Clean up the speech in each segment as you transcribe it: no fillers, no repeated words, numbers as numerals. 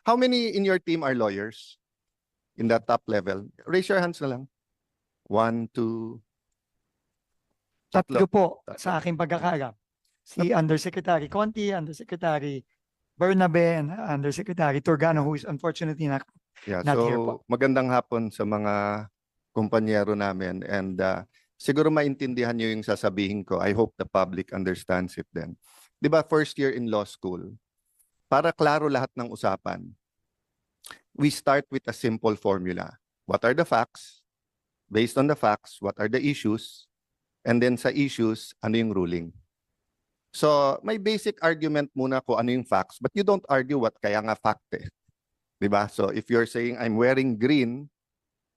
How many in your team are lawyers in that top level? Raise your hands na lang. 1, 2, Tatlo po Tatlo. sa aking pagkakalam. Si Undersecretary Conti, Undersecretary Bernabe, and Undersecretary Turgano, who is unfortunately not here po. magandang hapon sa mga kumpanyero namin, and siguro maintindihan nyo yung sasabihin ko. I hope the public understands it then. Di ba, first year in law school, para klaro lahat ng usapan, we start with a simple formula. What are the facts? Based on the facts, what are the issues? And then sa issues, ano yung ruling? So, may basic argument muna ko ano yung facts, but you don't argue what kaya nga fact eh. Diba? So, if you're saying I'm wearing green,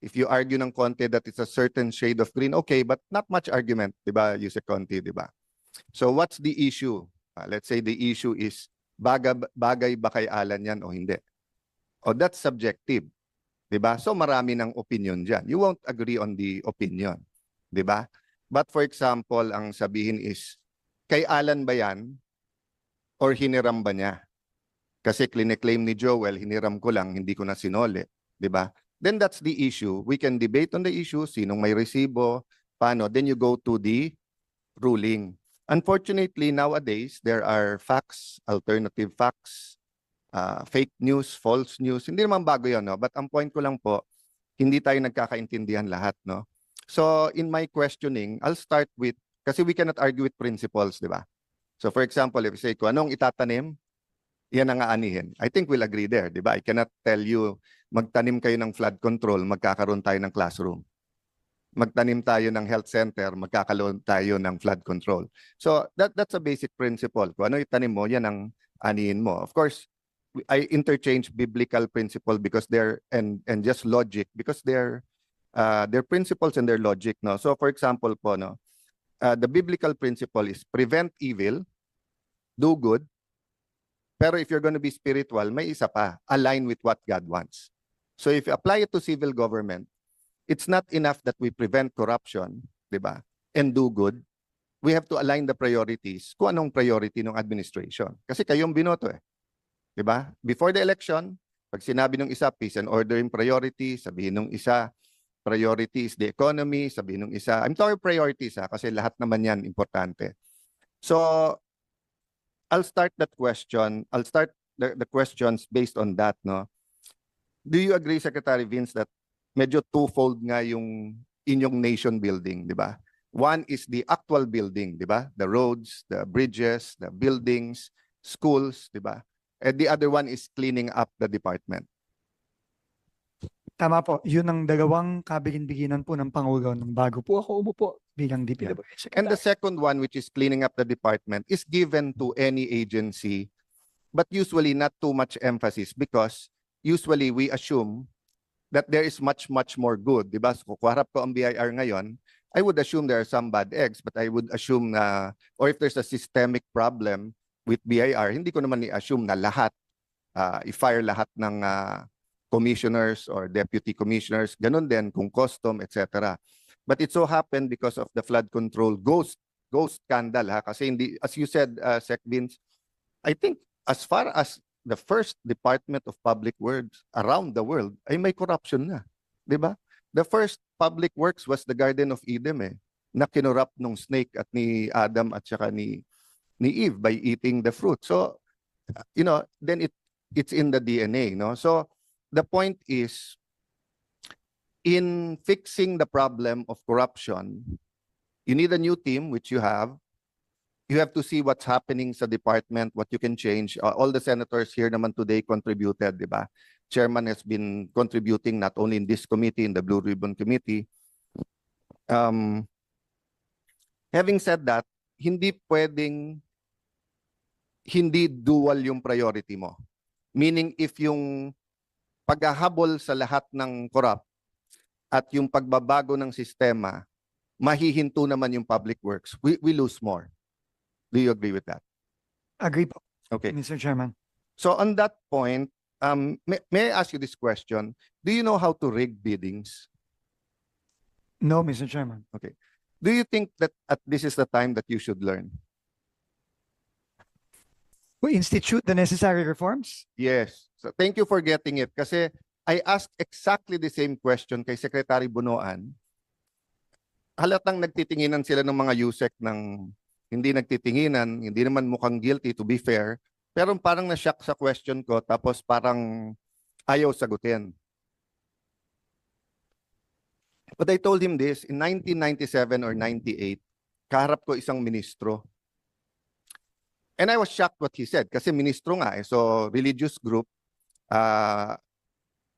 if you argue ng konti that it's a certain shade of green, okay, but not much argument, diba, Yusek Conti, diba? So, what's the issue? Let's say the issue is, bagay ba kay Alan yan o hindi? O that's subjective. Diba? So, marami ng opinion dyan. You won't agree on the opinion. Diba? But for example, ang sabihin is, kay Alan ba yan? Or hiniram ba niya? Kasi kliniklaim ni Joel, hiniram ko lang, hindi ko na sinole. Diba? Then that's the issue. We can debate on the issue, sinong may resibo, paano. Then you go to the ruling. Unfortunately, nowadays, there are facts, alternative facts, fake news, false news. Hindi naman bago yun, no? But ang point ko lang po, hindi tayo nagkakaintindihan lahat, no? So, in my questioning, I'll start with, kasi we cannot argue with principles, di ba? So, for example, if you say, kung anong itatanim, yan ang aanihin. I think we'll agree there, di ba? I cannot tell you, magtanim kayo ng flood control, magkakaroon tayo ng classroom. Magtanim tayo ng health center, magkakaroon tayo ng flood control. So, that's a basic principle. Kung ano itanim mo, yan ang anihin mo. Of course, I interchange biblical principle because they're, and just logic, because they're principles and their logic, no? So, for example po, no, the biblical principle is prevent evil, do good, pero if you're going to be spiritual, may isa pa, align with what God wants. So, if you apply it to civil government, it's not enough that we prevent corruption, di ba, and do good. We have to align the priorities kung anong priority ng administration. Kasi kayong binoto eh. Di ba? Before the election, pag sinabi ng isa, peace and order in priority, sabihin ng isa, priority is the economy, sabihin ng isa, I'm talking priorities ha, kasi lahat naman yan importante. So, I'll start that question, I'll start the questions based on that, no? Do you agree, Secretary Vince, that medyo twofold nga yung inyong nation building, di ba? One is the actual building, di ba? The roads, the bridges, the buildings, schools, di ba? And the other one is cleaning up the department. Tama po. Yun ang dalawang kabigin-biginan po ng Pangulo nung bago po ako umupo bilang DPWH. And the second one, which is cleaning up the department, is given to any agency, but usually not too much emphasis because usually we assume that there is much more good, di ba? So, kung harap ko ang BIR ngayon, I would assume there are some bad eggs, but I would assume na, or if there's a systemic problem with BIR, hindi ko naman i-assume na lahat, i-fire lahat ng commissioners or deputy commissioners, ganun din kung custom, etc. But it so happened because of the flood control ghost scandal, ha? Kasi hindi, as you said, Sec Vince, I think as far as the first Department of Public Works around the world ay may corruption na, di ba? The first public works was the Garden of Eden eh, na kinurap nung snake at ni Adam at saka ni Eve by eating the fruit. So, you know, then it's in the DNA, no? So, the point is, in fixing the problem of corruption, you need a new team, which you have. You have to see what's happening sa department, what you can change. All the senators here naman today contributed, di ba? Chairman has been contributing not only in this committee, in the Blue Ribbon Committee. Having said that, hindi pwedeng hindi dual yung priority mo. Meaning, if yung paghahabol sa lahat ng corrupt at yung pagbabago ng sistema, mahihinto naman yung public works, we lose more. Do you agree with that? Agree po, Okay. Mr. Chairman. So on that point, may I ask you this question? Do you know how to rig biddings? No, Mr. Chairman. Okay. Do you think that this is the time that you should learn? We institute the necessary reforms? Yes. So thank you for getting it. Kasi I asked exactly the same question kay Secretary Bunoan. Halatang nagtitinginan sila ng mga USEC ng hindi nagtitinginan, hindi naman mukhang guilty to be fair, pero parang na-shock sa question ko tapos parang ayaw sagutin. But I told him this, in 1997 or 98, kaharap ko isang ministro. And I was shocked what he said kasi ministro nga so religious group,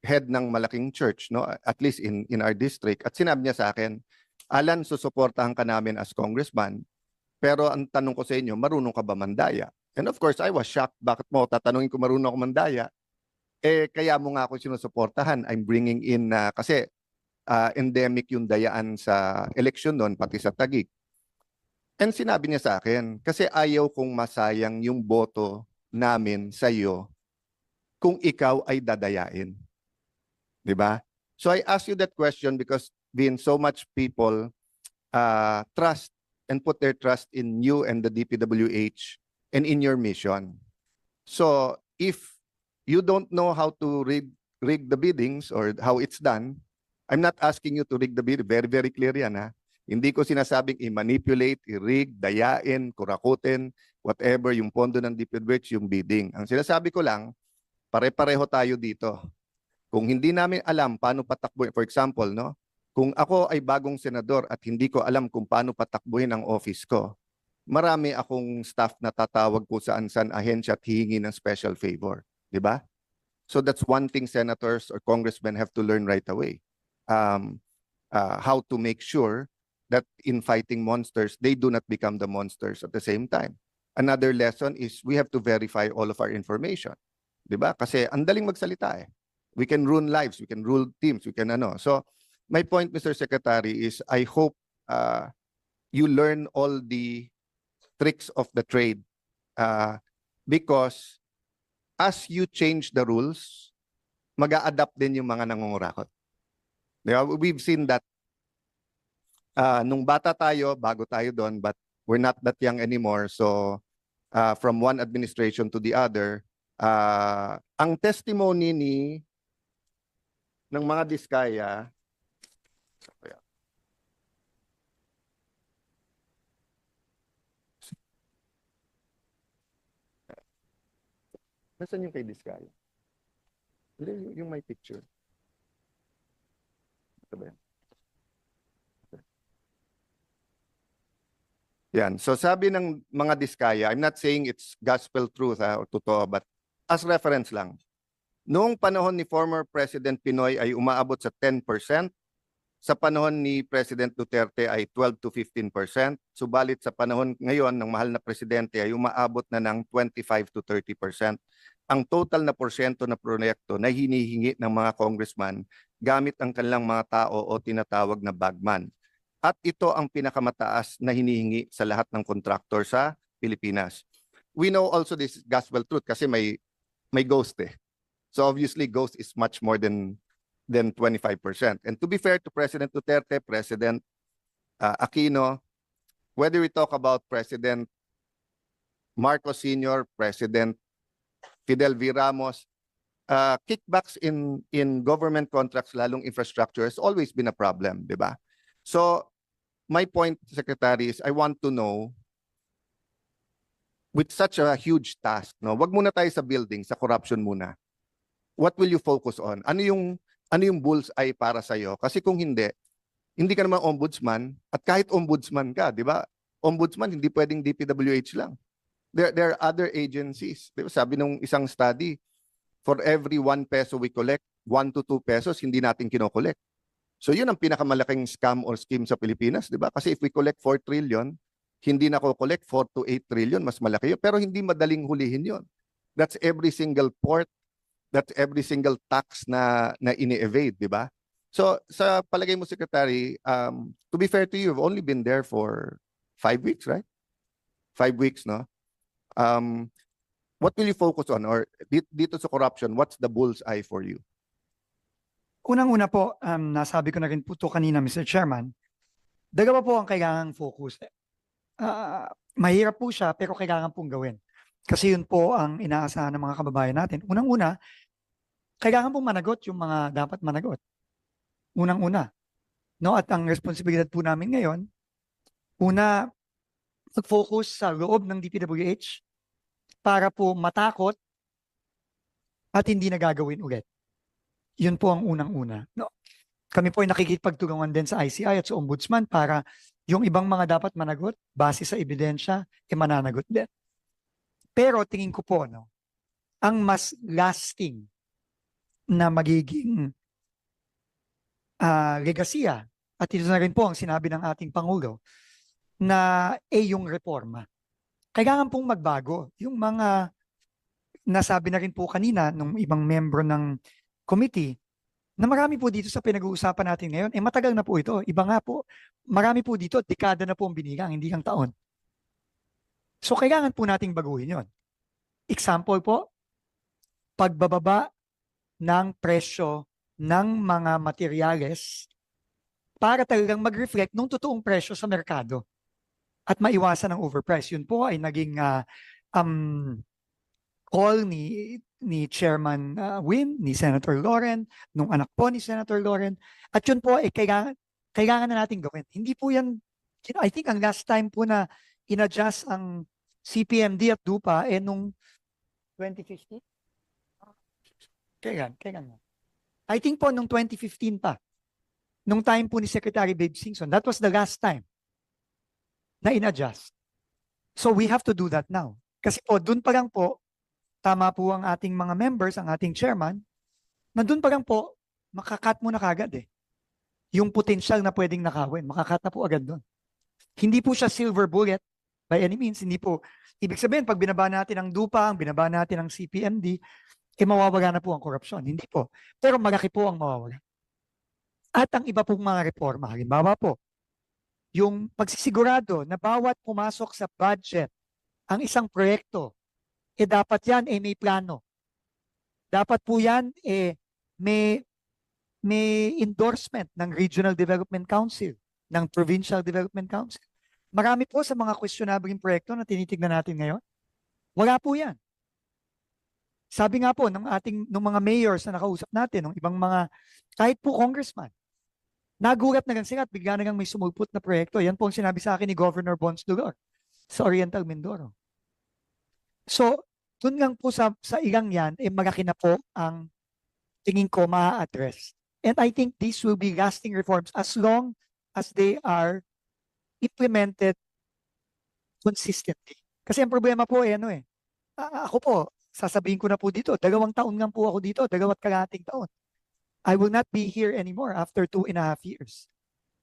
head ng malaking church, no? At least in our district. At sinabi niya sa akin, Alan, susuportahan ka namin as congressman, pero ang tanong ko sa inyo, marunong ka ba mandaya? And of course, I was shocked. Bakit mo tatanungin ko marunong ako mandaya? Kaya mo nga ako sinusuportahan. I'm bringing in, kasi endemic yung dayaan sa eleksyon doon, pati sa Taguig. And sinabi niya sa akin, kasi ayaw kong masayang yung boto namin sa iyo kung ikaw ay dadayain. Diba? So I ask you that question because being so much people trust and put their trust in you and the DPWH and in your mission. So if you don't know how to rig the biddings or how it's done, I'm not asking you to rig the bidding. Very, very clear yan, ha? Hindi ko sinasabing i-manipulate, i-rig, dayain, kurakutin, whatever, yung pondo ng DPWH, yung bidding. Ang sinasabi ko lang, pare-pareho tayo dito. Kung hindi namin alam paano patakbo, for example, no? Kung ako ay bagong senador at hindi ko alam kung paano patakbuhin ang office ko, marami akong staff na tatawag ko saan-saan ahensya at hihingi ng special favor. Di ba? So that's one thing senators or congressmen have to learn right away. How to make sure that in fighting monsters, they do not become the monsters at the same time. Another lesson is we have to verify all of our information. Di ba? Kasi ang daling magsalita eh. We can ruin lives, we can rule teams, we can ano. So my point, Mr. Secretary, is I hope you learn all the tricks of the trade because as you change the rules, mag-a-adapt din yung mga nangungurakot. Diba? We've seen that nung bata tayo, bago tayo doon, but we're not that young anymore. So from one administration to the other, ang testimony ng mga Diskaya, nasaan yung kay Diskaya? Yung may picture. Ito ba yan? Yan. So sabi ng mga Diskaya, I'm not saying it's gospel truth o totoo, but as reference lang. Noong panahon ni former President Pinoy ay umaabot sa 10%, sa panahon ni President Duterte ay 12 to 15%, subalit sa panahon ngayon ng mahal na presidente ay umaabot na ng 25 to 30%. Ang total na porsyento na proyekto na hinihingi ng mga congressman gamit ang kanilang mga tao o tinatawag na bagman. At ito ang pinakamataas na hinihingi sa lahat ng contractor sa Pilipinas. We know also this gospel truth kasi may ghost eh. So obviously ghost is much more than 25%. And to be fair to President Duterte, President Aquino, whether we talk about President Marcos Sr., President Fidel V. Ramos, kickbacks in government contracts, lalong infrastructure, has always been a problem, di ba? So my point, Secretary, is I want to know, with such a huge task, no, wag muna tayo sa building, sa corruption muna. What will you focus on? Ano yung bullseye para sa iyo? Kasi kung hindi ka naman ombudsman at kahit ombudsman ka, 'di ba? Ombudsman hindi pwedeng DPWH lang. There are other agencies. 'Di ba? Sabi nung isang study, for every 1 peso we collect, 1 to 2 pesos hindi natin kino-collect. So 'yun ang pinakamalaking scam or scheme sa Pilipinas, 'di ba? Kasi if we collect 4 trillion, hindi na collect 4 to 8 trillion, mas malaki 'yun. Pero hindi madaling hulihin 'yun. That's every single port, that's every single tax na ini-evade, di ba? So sa palagay mo, Secretary, to be fair to you, you've only been there for 5 weeks, right? 5 weeks, no? What will you focus on? Or dito sa corruption, what's the bullseye for you? Unang-una po, nasabi ko na rin po ito kanina, Mr. Chairman, dalawa po ang kailangang focus. Mahirap po siya, pero kailangan pong gawin. Kasi yun po ang inaasahan ng mga kababayan natin. Unang-una, kailangan pong managot yung mga dapat managot. Unang-una. No? At ang responsibilidad po namin ngayon, una, mag-focus sa loob ng DPWH para po matakot at hindi na gagawin ulit. Yun po ang unang-una. No? Kami po ay nakikipagtulungan din sa ICI at sa Ombudsman para yung ibang mga dapat managot, base sa ebidensya, mananagot din. Pero tingin ko po, no, ang mas lasting na magiging legasya, at ito na rin po ang sinabi ng ating Pangulo, na yung reforma. Kailangan pong magbago. Yung mga nasabi na rin po kanina ng ibang membro ng committee, na marami po dito sa pinag-uusapan natin ngayon, matagal na po ito. Iba nga po, marami po dito, dekada na po ang binilang, hindi lang taon. So kailangan po nating baguhin yon. Example po, pagbababa ng presyo ng mga materyales para talagang mag-reflect ng totoong presyo sa merkado at maiwasan ang overprice. Yun po ay naging call ni Chairman Win, ni Senator Loren, nung anak po ni Senator Loren. At yun po ay kailangan na natin gawin. Hindi po yan, I think ang last time po na in-adjust ang CPMD at DUPA nung 2015? Kailan? I think po nung 2015 pa. Nung time po ni Secretary Babe Singson, that was the last time na in-adjust. So we have to do that now. Kasi po, dun pa lang po, tama po ang ating mga members, ang ating chairman, na dun pa lang po, makakat mo na kagad eh. Yung potential na pwedeng nakawin, makakat na po agad dun. Hindi po siya silver bullet by any means. Hindi po, ibig sabihin, pag binaba natin ang DUPA, ang binaba natin ang CPMD, mawawala na po ang korupsyon. Hindi po. Pero malaki po ang mawawala. At ang iba pong mga reforma, halimbawa po, yung pagsisigurado na bawat pumasok sa budget ang isang proyekto, dapat yan may plano. Dapat po yan may endorsement ng Regional Development Council, ng Provincial Development Council. Marami po sa mga questionable proyekto na tinitignan natin ngayon. Wala po yan. Sabi nga po ng mga mayors na nakausap natin, ng ibang mga, kahit po congressman, nagulat na lang sila at bigla na lang may sumulpot na proyekto. Yan po ang sinabi sa akin ni Governor Bons Dulor sa Oriental Mindoro. So, dun lang po sa ilang yan, malaki na po ang tingin ko ma-address. And I think these will be lasting reforms as long as they are implemented consistently. Kasi ang problema po ako po, sasabihin ko na po dito, 2 taon lang po ako dito, 2 kalahating taon. I will not be here anymore after 2.5 years.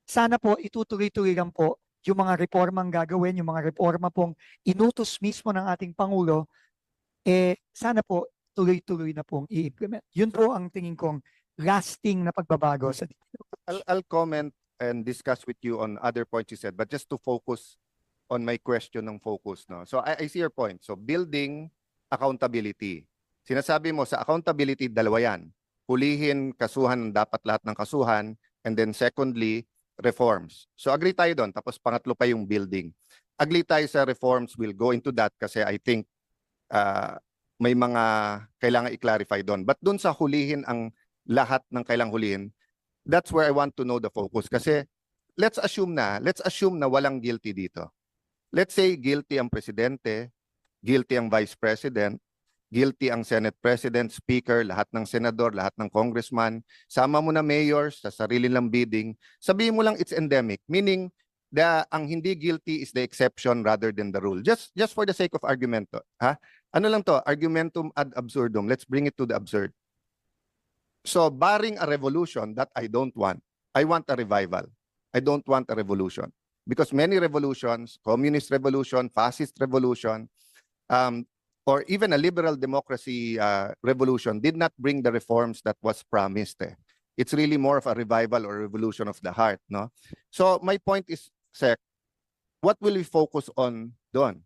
Sana po itutuloy-tuloy lang po yung mga reformang gagawin, yung mga reforma pong inutos mismo ng ating Pangulo, sana po tuloy-tuloy na pong i-implement. Yun po ang tingin kong lasting na pagbabago sa dito. I'll comment and discuss with you on other points you said, but just to focus on my question ng focus. No? So I see your point. So building accountability. Sinasabi mo sa accountability, dalawa yan. Hulihin, kasuhan, dapat lahat ng kasuhan. And then secondly, reforms. So agree tayo doon. Tapos pangatlo pa yung building. Agree tayo sa reforms. We'll go into that kasi I think may mga kailangan i-clarify doon. But doon sa hulihin ang lahat ng kailangang hulihin, that's where I want to know the focus. Kasi let's assume na walang guilty dito. Let's say guilty ang presidente, guilty ang vice president, guilty ang Senate President, Speaker, lahat ng senador, lahat ng congressman, sama mo na mayors sa sarili lang bidding, sabihin mo lang it's endemic, meaning ang hindi guilty is the exception rather than the rule. Just for the sake of argument, ha? Ano lang to, argumentum ad absurdum. Let's bring it to the absurd. So, barring a revolution that I don't want, I want a revival. I don't want a revolution. Because many revolutions, communist revolution, fascist revolution, or even a liberal democracy revolution did not bring the reforms that was promised. It's really more of a revival or revolution of the heart. No? So my point is, Sec, what will we focus on doon?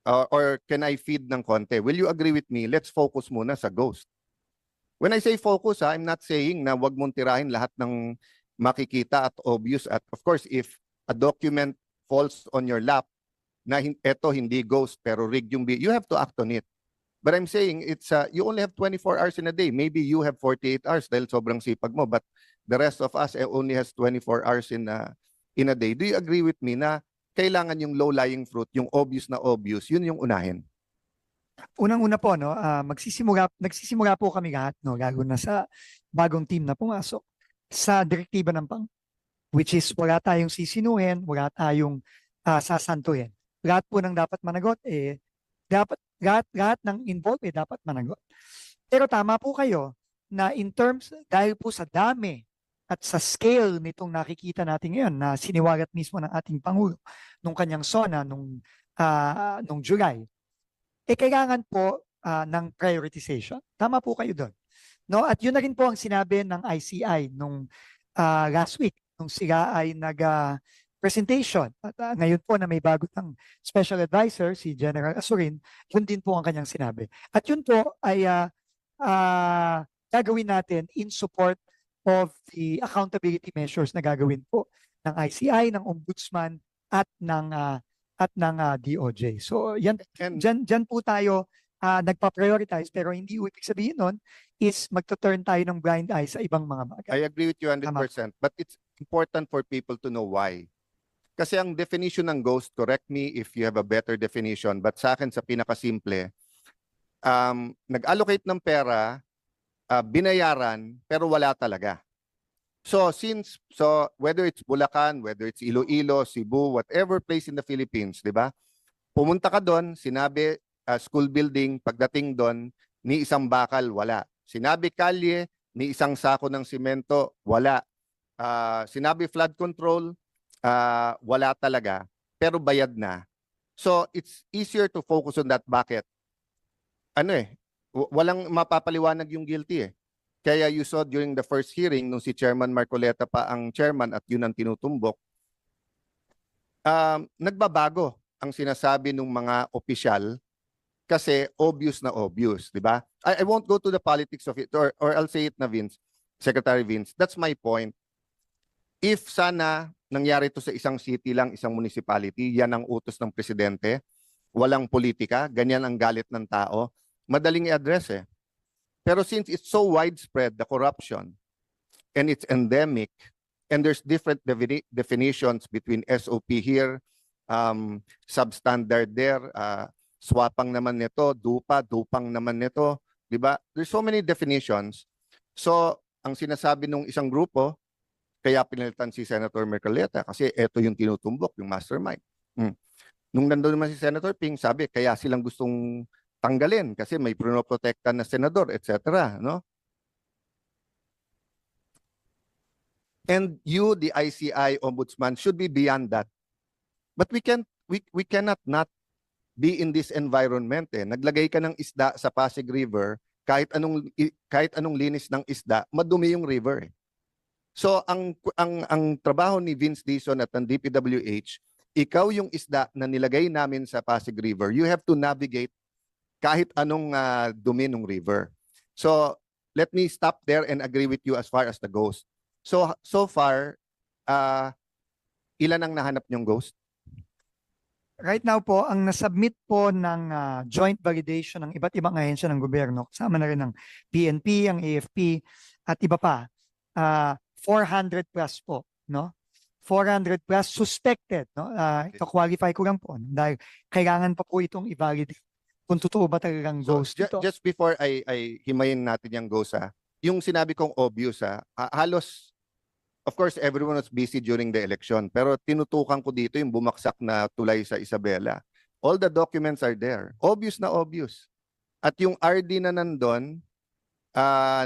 Or can I feed ng konti? Will you agree with me? Let's focus muna sa ghost. When I say focus, I'm not saying na wag mong tirahin lahat ng makikita at obvious. At of course, if a document falls on your lap, na eto hindi ghost pero rigged yung you have to act on it. But I'm saying it's you only have 24 hours in a day. Maybe you have 48 hours dahil sobrang sipag mo, but the rest of us only has 24 hours in a day. Do you agree with me na kailangan yung low-lying fruit, yung obvious na obvious, yun yung unahin? Unang-una po, no, nagsisimula po kami lahat, no, lalo na sa bagong team na pumasok sa direktiba ng which is wala tayong sisinuhin, wala tayong sasantuhin. Lahat po ng dapat managot, lahat ng involved, dapat managot. Pero tama po kayo na in terms, dahil po sa dami at sa scale nitong nakikita natin ngayon na siniwalat mismo ng ating Pangulo nung kanyang SONA nung July, kailangan po ng prioritization. Tama po kayo doon. No? At yun na rin po ang sinabi ng ICI nung last week nung sila ay nag-presentation. At ngayon po na may bago ng special advisor, si General Asurin, yun din po ang kanyang sinabi. At yun po ay gagawin natin in support of the accountability measures na gagawin po ng ICI, ng Ombudsman at ng DOJ. So yan, dyan po tayo nagpa-prioritize, pero hindi ibig sabihin nun is magto-turn tayo ng blind eye sa ibang mga bagay. I agree with you 100%, but it's important for people to know why. Kasi ang definition ng ghost, correct me if you have a better definition, but sa akin sa pinakasimple, nag-allocate ng pera, binayaran, pero wala talaga. So whether it's Bulacan, whether it's Iloilo, Cebu, whatever place in the Philippines, di ba? Pumunta ka doon, sinabi school building, pagdating doon, ni isang bakal, wala. Sinabi kalye, ni isang sako ng simento, wala. Sinabi flood control, wala talaga, pero bayad na. So it's easier to focus on that. Bakit? Walang mapapaliwanag yung guilty eh. Kaya you saw during the first hearing, nung si Chairman Marcoleta pa ang chairman at yun ang tinutumbok, nagbabago ang sinasabi ng mga opisyal kasi obvious na obvious, di ba? I won't go to the politics of it, or I'll say it na Vince, Secretary Vince, that's my point. If sana nangyari to sa isang city lang, isang municipality, yan ang utos ng presidente, walang politika, ganyan ang galit ng tao, madaling i-address eh. Pero since it's so widespread, the corruption, and it's endemic, and there's different definitions between SOP here, substandard there, swapang naman nito, dupang naman nito, di ba? There's so many definitions. So, ang sinasabi ng isang grupo, kaya pinalitan si Senator Marcoleta kasi ito yung tinutumbok, yung mastermind. Nung nandun naman si Senator Ping, sabi, kaya silang gustong tanggalin kasi may pinoprotektan na senador, etc. No? And you, the ICI Ombudsman, should be beyond that. But we cannot not be in this environment eh. Naglagay ka ng isda sa Pasig River, kahit anong linis ng isda, madumi yung river eh. So ang trabaho ni Vince Dizon at ng DPWH, ikaw yung isda na nilagay namin sa Pasig River, you have to navigate kahit anong dumi ng river. So let me stop there and agree with you as far as the ghost. So far, ilan ang nahanap niyong ghost? Right now po, ang nasubmit po ng joint validation ng iba't ibang ahensya ng gobyerno, kasama na rin ng PNP, ang AFP, at iba pa, 400 plus po, no? 400 plus suspected, no? Ito qualify ko lang po dahil kailangan pa po itong i-validate kung totoo ba talagang ghost ito. Just before I himayin natin yung ghost yung sinabi kong obvious halos, of course, everyone was busy during the election, pero tinutukan ko dito yung bumaksak na tulay sa Isabela. All the documents are there. Obvious na obvious. At yung RD na nandun,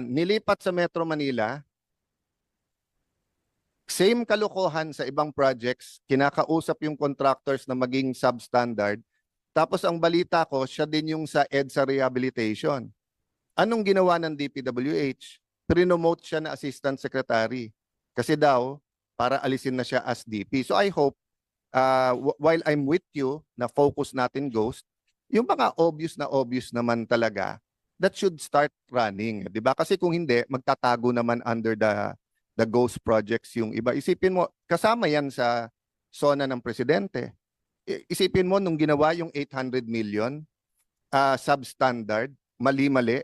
nilipat sa Metro Manila, same kalokohan sa ibang projects, kinakausap yung contractors na maging substandard. Tapos ang balita ko, siya din yung sa EDSA rehabilitation. Anong ginawa ng DPWH? Prinomote siya na assistant secretary. Kasi daw, para alisin na siya as DP. So I hope, while I'm with you, na focus natin ghost, yung mga obvious naman talaga, that should start running. Diba? Kasi kung hindi, magtatago naman under the ghost projects yung iba. Isipin mo, kasama yan sa SONA ng presidente. Isipin mo, nung ginawa yung 800 million, substandard, mali-mali.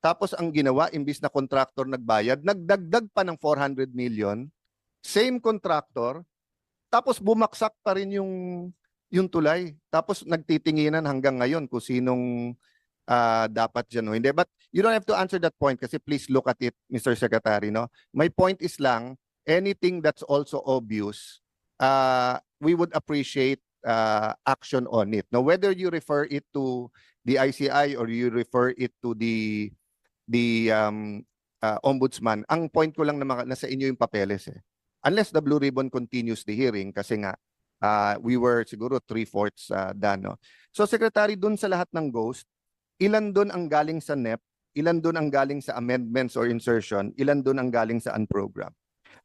Tapos ang ginawa, imbis na contractor nagbayad, nagdagdag pa ng 400 million, same contractor, tapos bumaksak pa rin yung tulay. Tapos nagtitinginan hanggang ngayon kung sinong dapat dyan o hindi. But you don't have to answer that point kasi please look at it, Mr. Secretary. No? My point is lang, anything that's also obvious, we would appreciate action on it. Now, whether you refer it to the ICI or you refer it to the ombudsman, ang point ko lang na nasa inyo yung papeles eh. Unless the Blue Ribbon continues the hearing kasi nga we were siguro 3/4 done. No? So Secretary, dun sa lahat ng ghost, ilan dun ang galing sa NEP, ilan dun ang galing sa amendments or insertion, ilan dun ang galing sa unprogram?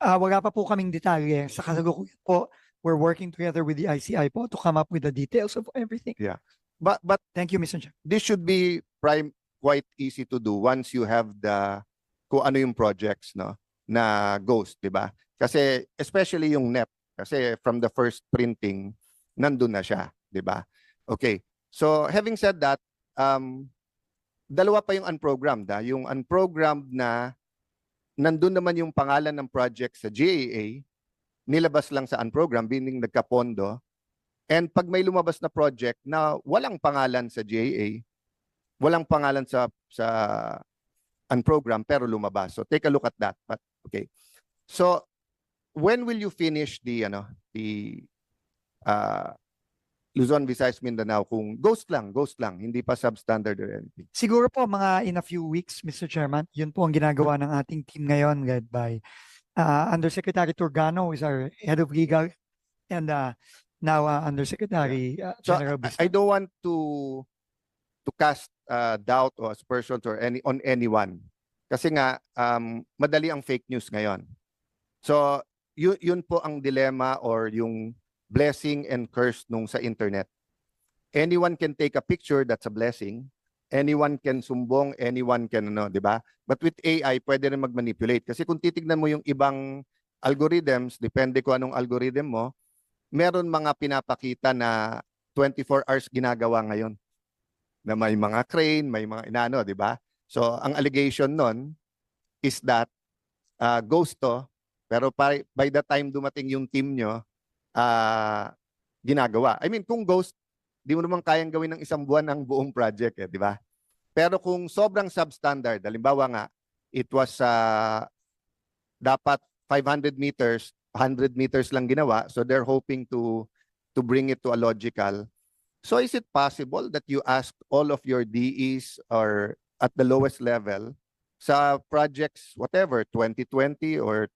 Wala pa po kaming detalye. Sa kasalukuyan po, we're working together with the ICI po to come up with the details of everything. Yeah. But Thank you, Mr. Chair. this should be quite easy to do once you have kung ano yung projects no na ghost, di ba? Kasi especially yung NEP kasi from the first printing nandun na siya, di ba? Okay. So having said that, dalawa pa yung unprogrammed, yung unprogrammed na nandun naman yung pangalan ng project sa GAA, nilabas lang sa unprogrammed, meaning nagkapondo. And pag may lumabas na project na walang pangalan sa GAA, walang pangalan sa unprogrammed pero lumabas. So take a look at that. But okay. So when will you finish the Luzon, Visayas, Mindanao kung ghost lang, hindi pa substandard or anything? Siguro po mga in a few weeks, Mr. Chairman, yun po ang ginagawa ng ating team ngayon led by Undersecretary Turgano is our head of legal and now Undersecretary So General I don't want to cast doubt or aspersions or on anyone. Kasi nga madali ang fake news ngayon. So yun po ang dilemma or yung blessing and curse nung sa internet. Anyone can take a picture, that's a blessing. Anyone can sumbong, anyone can di ba? But with AI, pwede rin mag-manipulate. Kasi kung titignan mo yung ibang algorithms, depende kung anong algorithm mo, meron mga pinapakita na 24 hours ginagawa ngayon. Na may mga crane, may mga inano, di ba? So, ang allegation nun is that ghost to, pero by the time dumating yung team nyo, ginagawa. I mean, kung ghost, di mo naman kayang gawin ng isang buwan ang buong project, di ba? Pero kung sobrang substandard, halimbawa nga, it was dapat 500 meters, 100 meters lang ginawa, so they're hoping to bring it to a logical. So is it possible that you ask all of your DEs or at the lowest level sa projects, whatever, 2020 or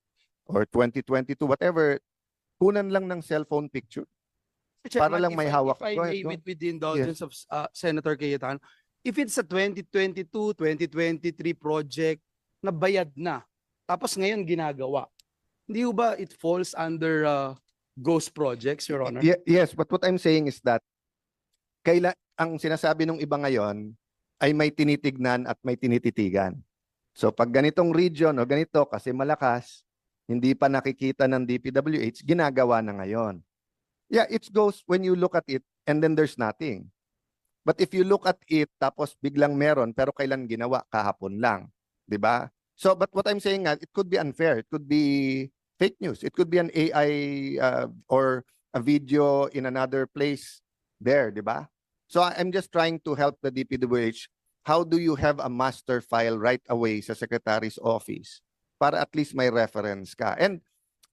2022, whatever, kunan lang ng cellphone picture? Para lang may hawak. If I Go ahead, may, go. with the indulgence of Senator Cayetano, if it's a 2022, 2023 project na bayad na, tapos ngayon ginagawa, hindi ba it falls under ghost projects, Your Honor? Yes, but what I'm saying is that ang sinasabi ng iba ngayon ay may tinitignan at may tinititigan. So pag ganitong region o ganito kasi malakas, hindi pa nakikita ng DPWH, ginagawa na ngayon. Yeah, it goes when you look at it and then there's nothing. But if you look at it tapos biglang meron pero kailan ginawa? Kahapon lang, 'di ba? So but what I'm saying it could be unfair. It could be fake news. It could be an AI or a video in another place there, 'di ba? So I'm just trying to help the DPWH. How do you have a master file right away sa Secretary's office para at least may reference ka? And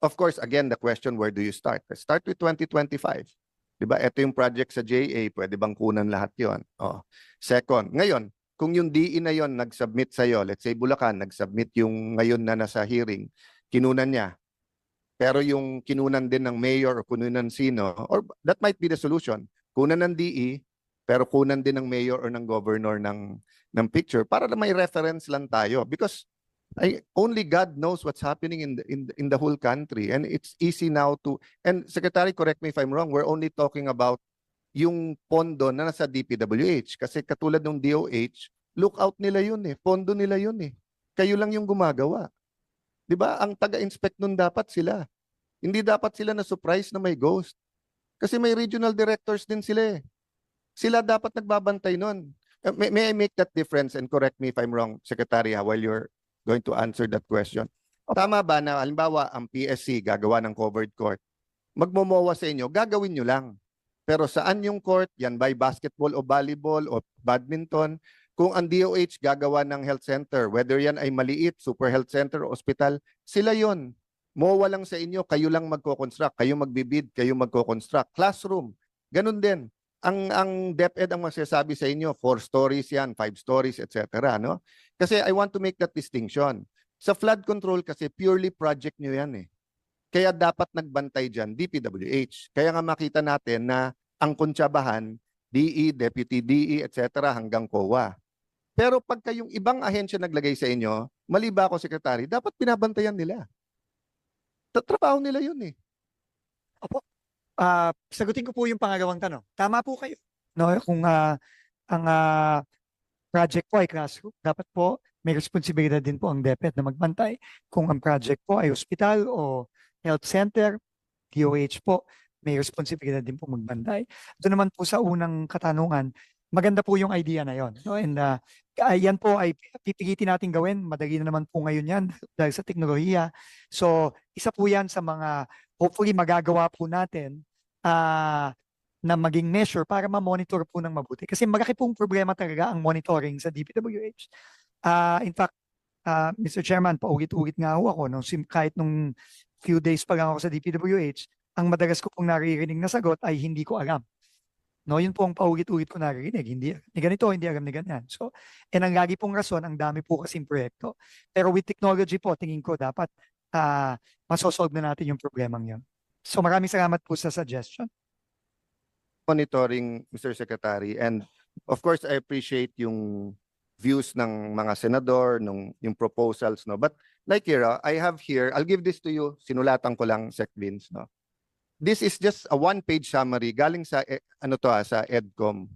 of course, again, the question, where do you start? Let's start with 2025. Diba? Ito yung project sa JA, pwede bang kunan lahat yon? Oh. Second, ngayon, kung yung DE na yon nag-submit sa'yo, let's say Bulacan, nag-submit yung ngayon na nasa hearing, kinunan niya. Pero yung kinunan din ng mayor o kununan sino, or that might be the solution. Kunan ng DE, pero kunan din ng mayor or ng governor ng picture para na may reference lang tayo. Because only God knows what's happening in the whole country, and it's easy now to. And Secretary, correct me if I'm wrong. We're only talking about yung pondo na nasa DPWH kasi katulad ng DOH, lookout nila yun pondo nila yun Kayo lang yung gumagawa, di ba? Ang taga-inspect nun dapat sila. Hindi dapat sila na surprise na may ghost kasi may regional directors din sila Sila dapat nagbabantay nun. May I make that difference and correct me if I'm wrong, Secretary, while you're going to answer that question. Tama ba na halimbawa ang PSC gagawa ng covered court, magmomowa sa inyo, gagawin nyo lang. Pero saan yung court? Yan by basketball o volleyball o badminton. Kung ang DOH gagawa ng health center, whether yan ay maliit, super health center o hospital, sila yon. MOA lang sa inyo, kayo lang magko-construct, kayo magbibid, kayo magko-construct. Classroom, ganun din. Ang DepEd ang masasabi sa inyo, 4 stories yan, 5 stories, etc. No? Kasi I want to make that distinction. Sa flood control kasi purely project nyo yan eh. Kaya dapat nagbantay dyan, DPWH. Kaya nga makita natin na ang Kuntsabahan, DE, Deputy DE, etc. hanggang COA. Pero pagka yung ibang ahensya naglagay sa inyo, mali ba ako, Secretary, dapat binabantayan nila. Trabaho nila yun eh. Opo. Sagutin ko po yung pangalawang tanong. Tama po kayo. No, kung ang project po ay classroom, dapat po may responsibilidad din po ang DepEd na magbantay. Kung ang project po ay hospital o health center, DOH po, may responsibilidad din po magbantay. Ito naman po sa unang katanungan, maganda po yung idea na yon. No? And yan po ay pipilitin natin gawin. Madali na naman po ngayon yan dahil sa teknolohiya. So, isa po yan sa mga hopefully magagawa po natin na maging measure para ma-monitor po ng mabuti. Kasi malaki pong problema talaga ang monitoring sa DPWH. In fact, Mr. Chairman, paulit-ulit nga ako kahit nung few days pa lang ako sa DPWH, ang madalas ko pong naririnig na sagot ay hindi ko alam. No, yun po ang paulit-ulit ko naririnig. Hindi ni ganito, hindi alam ni ganyan. So, ang lagi pong rason, ang dami po kasing proyekto. Pero with technology po, tingin ko dapat masosolve na natin yung problemang yun. So maraming salamat po sa suggestion. Monitoring, Mr. Secretary, and of course, I appreciate yung views ng mga senador, yung proposals, no? But like here, I have here, I'll give this to you, sinulatan ko lang, Sec Vince, no? This is just a one-page summary galing sa sa EDCOM.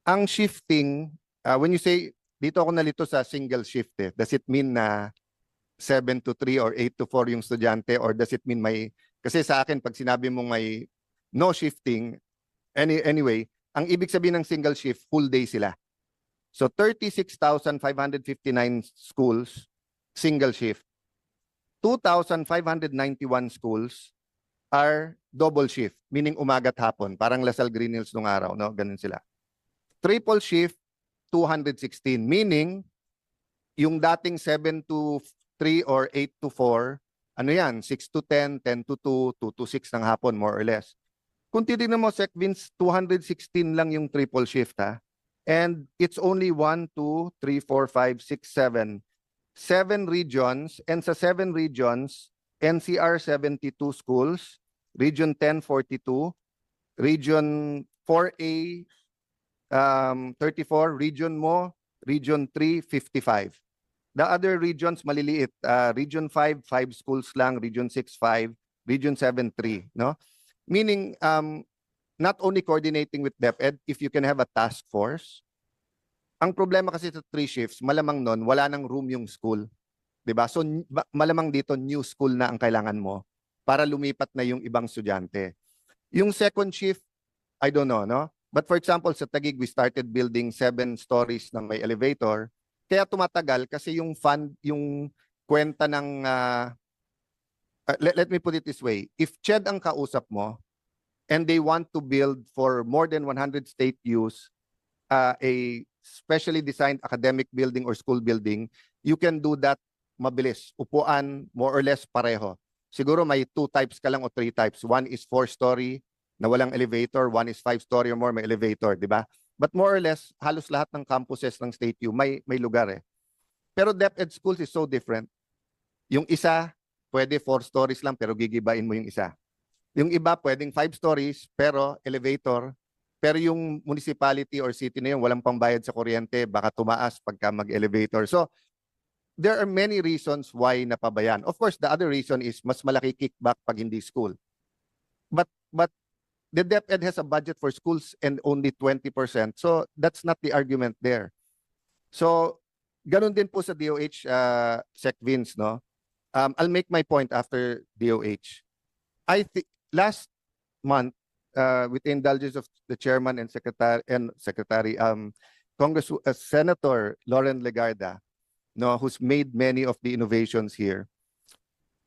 Ang shifting, when you say dito ako nalito sa single shift, does it mean na 7 to 3 or 8 to 4 yung estudyante, or does it mean kasi sa akin pag sinabi mong may no shifting, anyway, ang ibig sabihin ng single shift, full day sila. So 36,559 schools, single shift. 2,591 schools are double shift, meaning umaga at hapon, parang Lasal Green Hills nung araw, no? Ganun sila. Triple shift, 216, meaning yung dating 7 to 3 or 8 to 4, ano yan, 6 to 10, 10 to 2, 2 to 6 ng hapon, more or less. Kung titignan mo, Sec Vince, 216 lang yung triple shift, ha? And it's only 1, 2, 3, 4, 5, 6, 7. 7 regions, and sa 7 regions, NCR 72 schools, Region 10 42, Region 4A 34, Region Mo, Region 3 55. The other regions maliliit, Region 5 5 schools lang, Region 6 5, Region 7 3, no? Meaning not only coordinating with DepEd, if you can have a task force. Ang problema kasi sa 3 shifts, malamang nun wala nang room yung school. 'Di ba? So malamang dito new school na ang kailangan mo para lumipat na yung ibang estudyante. Yung second shift, I don't know, no? But for example, sa Taguig, we started building 7 stories ng may elevator. Kaya tumatagal kasi yung fund, yung kwenta ng let me put it this way. If CHED ang kausap mo and they want to build for more than 100 state use a specially designed academic building or school building, you can do that mabilis. Upuan, more or less pareho. Siguro may 2 types ka lang o 3 types. One is 4-story na walang elevator. One is 5-story or more, may elevator, di ba? But more or less, halos lahat ng campuses ng State U may lugar eh. Pero DepEd schools is so different. Yung isa, pwede 4 stories lang pero gigibain mo yung isa. Yung iba, pwedeng 5 stories pero elevator. Pero yung municipality or city na yun, walang pambayad sa kuryente, baka tumaas pagka mag-elevator. So, there are many reasons why napabayan. Of course, the other reason is mas malaki kickback pag hindi school. But the DepEd has a budget for schools and only 20%. So that's not the argument there. So ganun din po sa DOH, Sec Vince, no? I'll make my point after DOH. I think last month, with the indulgence of the chairman and secretary, Senator Lauren Legarda, no, who's made many of the innovations here.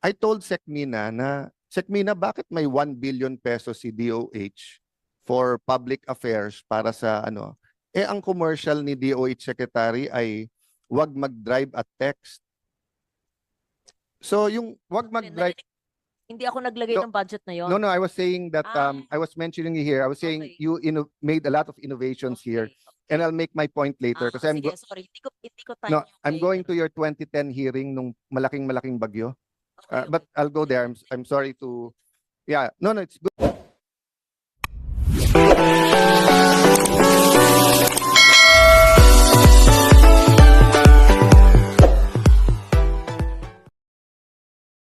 I told Secmina na, Secmina, bakit may 1 billion pesos si DOH for public affairs para sa ano? Eh, ang commercial ni DOH Secretary ay wag mag-drive at text. So, yung wag mag-drive, Hindi ako naglagay No, ng budget na yon. no, I was saying that, Ah. I was mentioning here, I was saying Okay. you made a lot of innovations here, and I'll make my point later. Kasi I'm, sige, sorry. Hindi ko time no, yung I'm kay- going to your 2010 hearing nung malaking bagyo. Okay, But okay. I'll go there. I'm sorry to, yeah, no, it's good.